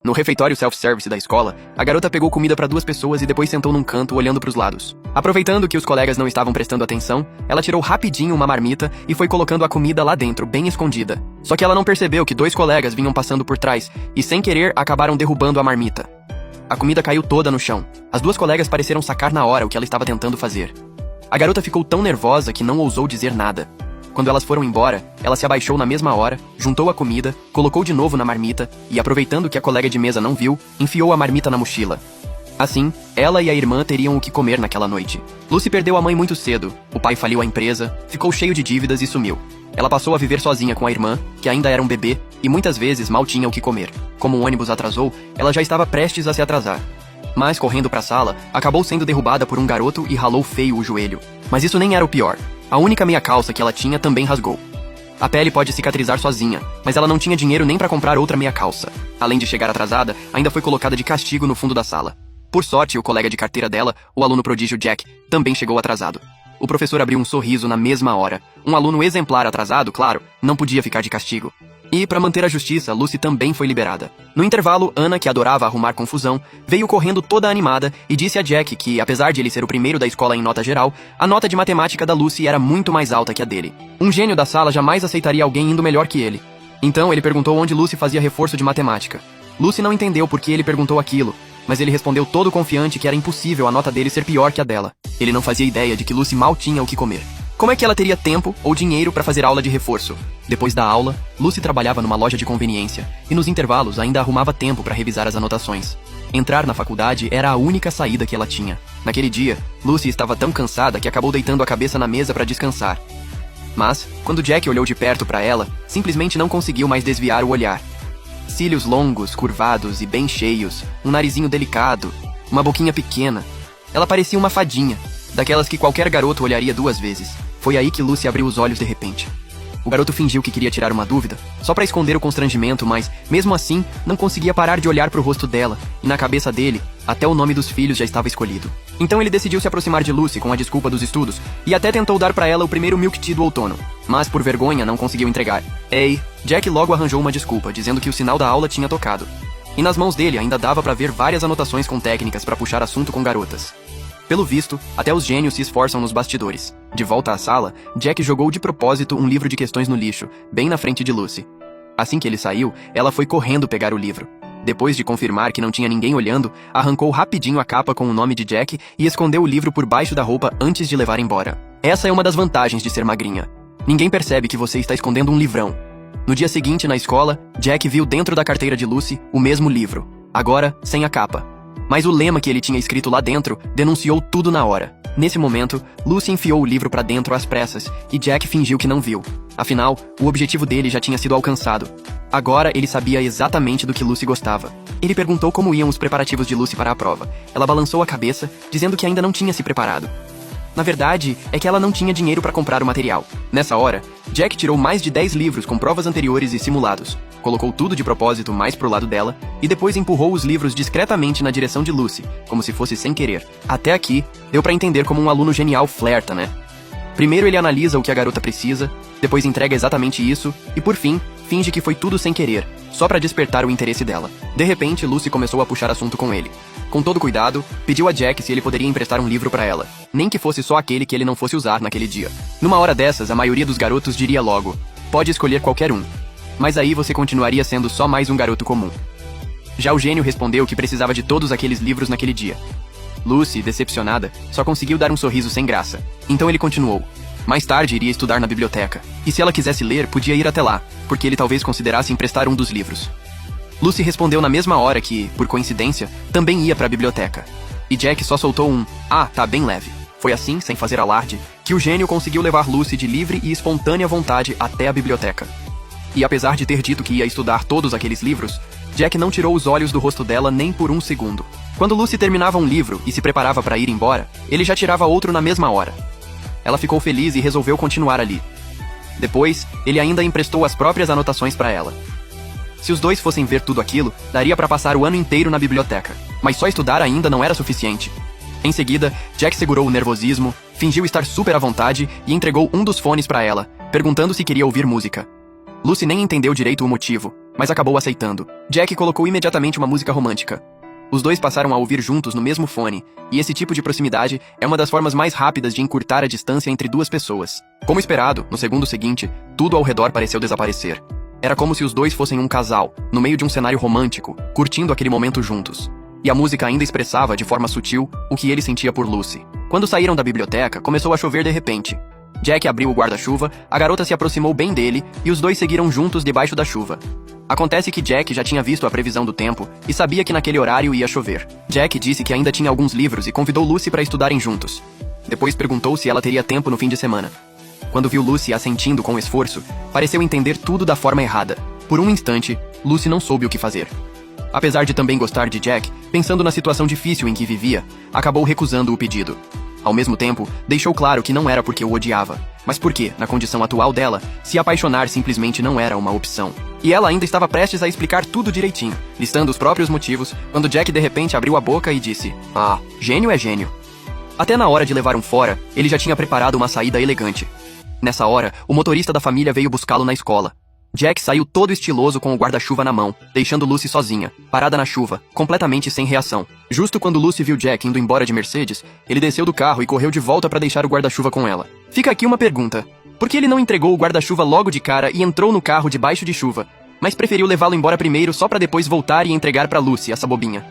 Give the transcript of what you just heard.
No refeitório self-service da escola, a garota pegou comida para 2 pessoas e depois sentou num canto olhando para os lados. Aproveitando que os colegas não estavam prestando atenção, ela tirou rapidinho uma marmita e foi colocando a comida lá dentro, bem escondida. Só que ela não percebeu que 2 colegas vinham passando por trás e, sem querer, acabaram derrubando a marmita. A comida caiu toda no chão. As 2 colegas pareceram sacar na hora o que ela estava tentando fazer. A garota ficou tão nervosa que não ousou dizer nada. Quando elas foram embora, ela se abaixou na mesma hora, juntou a comida, colocou de novo na marmita e, aproveitando que a colega de mesa não viu, enfiou a marmita na mochila. Assim, ela e a irmã teriam o que comer naquela noite. Lucy perdeu a mãe muito cedo, o pai faliu a empresa, ficou cheio de dívidas e sumiu. Ela passou a viver sozinha com a irmã, que ainda era um bebê, e muitas vezes mal tinha o que comer. Como o ônibus atrasou, ela já estava prestes a se atrasar. Mas, correndo para a sala, acabou sendo derrubada por um garoto e ralou feio o joelho. Mas isso nem era o pior. A única meia calça que ela tinha também rasgou. A pele pode cicatrizar sozinha, mas ela não tinha dinheiro nem para comprar outra meia calça. Além de chegar atrasada, ainda foi colocada de castigo no fundo da sala. Por sorte, o colega de carteira dela, o aluno prodígio Jack, também chegou atrasado. O professor abriu um sorriso na mesma hora. Um aluno exemplar atrasado, claro, não podia ficar de castigo. E, para manter a justiça, Lucy também foi liberada. No intervalo, Anna, que adorava arrumar confusão, veio correndo toda animada e disse a Jack que, apesar de ele ser o primeiro da escola em nota geral, a nota de matemática da Lucy era muito mais alta que a dele. Um gênio da sala jamais aceitaria alguém indo melhor que ele. Então, ele perguntou onde Lucy fazia reforço de matemática. Lucy não entendeu por que ele perguntou aquilo, mas ele respondeu todo confiante que era impossível a nota dele ser pior que a dela. Ele não fazia ideia de que Lucy mal tinha o que comer. Como é que ela teria tempo ou dinheiro para fazer aula de reforço? Depois da aula, Lucy trabalhava numa loja de conveniência e nos intervalos ainda arrumava tempo para revisar as anotações. Entrar na faculdade era a única saída que ela tinha. Naquele dia, Lucy estava tão cansada que acabou deitando a cabeça na mesa para descansar. Mas, quando Jack olhou de perto para ela, simplesmente não conseguiu mais desviar o olhar. Cílios longos, curvados e bem cheios, um narizinho delicado, uma boquinha pequena. Ela parecia uma fadinha, daquelas que qualquer garoto olharia 2 vezes. Foi aí que Lucy abriu os olhos de repente. O garoto fingiu que queria tirar uma dúvida, só para esconder o constrangimento, mas, mesmo assim, não conseguia parar de olhar para o rosto dela, e na cabeça dele, até o nome dos filhos já estava escolhido. Então ele decidiu se aproximar de Lucy com a desculpa dos estudos, e até tentou dar para ela o primeiro milk tea do outono, mas por vergonha não conseguiu entregar. Ei, Jack logo arranjou uma desculpa, dizendo que o sinal da aula tinha tocado. E nas mãos dele ainda dava para ver várias anotações com técnicas para puxar assunto com garotas. Pelo visto, até os gênios se esforçam nos bastidores. De volta à sala, Jack jogou de propósito um livro de questões no lixo, bem na frente de Lucy. Assim que ele saiu, ela foi correndo pegar o livro. Depois de confirmar que não tinha ninguém olhando, arrancou rapidinho a capa com o nome de Jack e escondeu o livro por baixo da roupa antes de levar embora. Essa é uma das vantagens de ser magrinha. Ninguém percebe que você está escondendo um livrão. No dia seguinte, na escola, Jack viu dentro da carteira de Lucy o mesmo livro, agora sem a capa. Mas o lema que ele tinha escrito lá dentro denunciou tudo na hora. Nesse momento, Lucy enfiou o livro pra dentro às pressas e Jack fingiu que não viu. Afinal, o objetivo dele já tinha sido alcançado. Agora ele sabia exatamente do que Lucy gostava. Ele perguntou como iam os preparativos de Lucy para a prova. Ela balançou a cabeça, dizendo que ainda não tinha se preparado. Na verdade, é que ela não tinha dinheiro para comprar o material. Nessa hora, Jack tirou mais de 10 livros com provas anteriores e simulados, colocou tudo de propósito mais pro lado dela e depois empurrou os livros discretamente na direção de Lucy, como se fosse sem querer. Até aqui, deu para entender como um aluno genial flerta, né? Primeiro ele analisa o que a garota precisa, depois entrega exatamente isso e, por fim, finge que foi tudo sem querer, só para despertar o interesse dela. De repente, Lucy começou a puxar assunto com ele. Com todo cuidado, pediu a Jack se ele poderia emprestar um livro para ela, nem que fosse só aquele que ele não fosse usar naquele dia. Numa hora dessas, a maioria dos garotos diria logo, pode escolher qualquer um. Mas aí você continuaria sendo só mais um garoto comum. Já o gênio respondeu que precisava de todos aqueles livros naquele dia. Lucy, decepcionada, só conseguiu dar um sorriso sem graça. Então ele continuou. Mais tarde iria estudar na biblioteca, e se ela quisesse ler, podia ir até lá, porque ele talvez considerasse emprestar um dos livros. Lucy respondeu na mesma hora que, por coincidência, também ia para a biblioteca. E Jack só soltou um, tá bem leve. Foi assim, sem fazer alarde, que o gênio conseguiu levar Lucy de livre e espontânea vontade até a biblioteca. E apesar de ter dito que ia estudar todos aqueles livros, Jack não tirou os olhos do rosto dela nem por um segundo. Quando Lucy terminava um livro e se preparava para ir embora, ele já tirava outro na mesma hora. Ela ficou feliz e resolveu continuar ali. Depois, ele ainda emprestou as próprias anotações para ela. Se os dois fossem ver tudo aquilo, daria para passar o ano inteiro na biblioteca. Mas só estudar ainda não era suficiente. Em seguida, Jack segurou o nervosismo, fingiu estar super à vontade e entregou um dos fones para ela, perguntando se queria ouvir música. Lucy nem entendeu direito o motivo, mas acabou aceitando. Jack colocou imediatamente uma música romântica. Os dois passaram a ouvir juntos no mesmo fone, e esse tipo de proximidade é uma das formas mais rápidas de encurtar a distância entre duas pessoas. Como esperado, no segundo seguinte, tudo ao redor pareceu desaparecer. Era como se os dois fossem um casal, no meio de um cenário romântico, curtindo aquele momento juntos. E a música ainda expressava, de forma sutil, o que ele sentia por Lucy. Quando saíram da biblioteca, começou a chover de repente. Jack abriu o guarda-chuva, a garota se aproximou bem dele e os dois seguiram juntos debaixo da chuva. Acontece que Jack já tinha visto a previsão do tempo e sabia que naquele horário ia chover. Jack disse que ainda tinha alguns livros e convidou Lucy para estudarem juntos. Depois perguntou se ela teria tempo no fim de semana. Quando viu Lucy assentindo com esforço, pareceu entender tudo da forma errada. Por um instante, Lucy não soube o que fazer. Apesar de também gostar de Jack, pensando na situação difícil em que vivia, acabou recusando o pedido. Ao mesmo tempo, deixou claro que não era porque o odiava, mas porque, na condição atual dela, se apaixonar simplesmente não era uma opção. E ela ainda estava prestes a explicar tudo direitinho, listando os próprios motivos, quando Jack de repente abriu a boca e disse: "Ah, gênio é gênio." Até na hora de levar um fora, ele já tinha preparado uma saída elegante. Nessa hora, o motorista da família veio buscá-lo na escola. Jack saiu todo estiloso com o guarda-chuva na mão, deixando Lucy sozinha, parada na chuva, completamente sem reação. Justo quando Lucy viu Jack indo embora de Mercedes, ele desceu do carro e correu de volta para deixar o guarda-chuva com ela. Fica aqui uma pergunta. Por que ele não entregou o guarda-chuva logo de cara e entrou no carro debaixo de chuva, mas preferiu levá-lo embora primeiro só para depois voltar e entregar para Lucy, essa bobinha?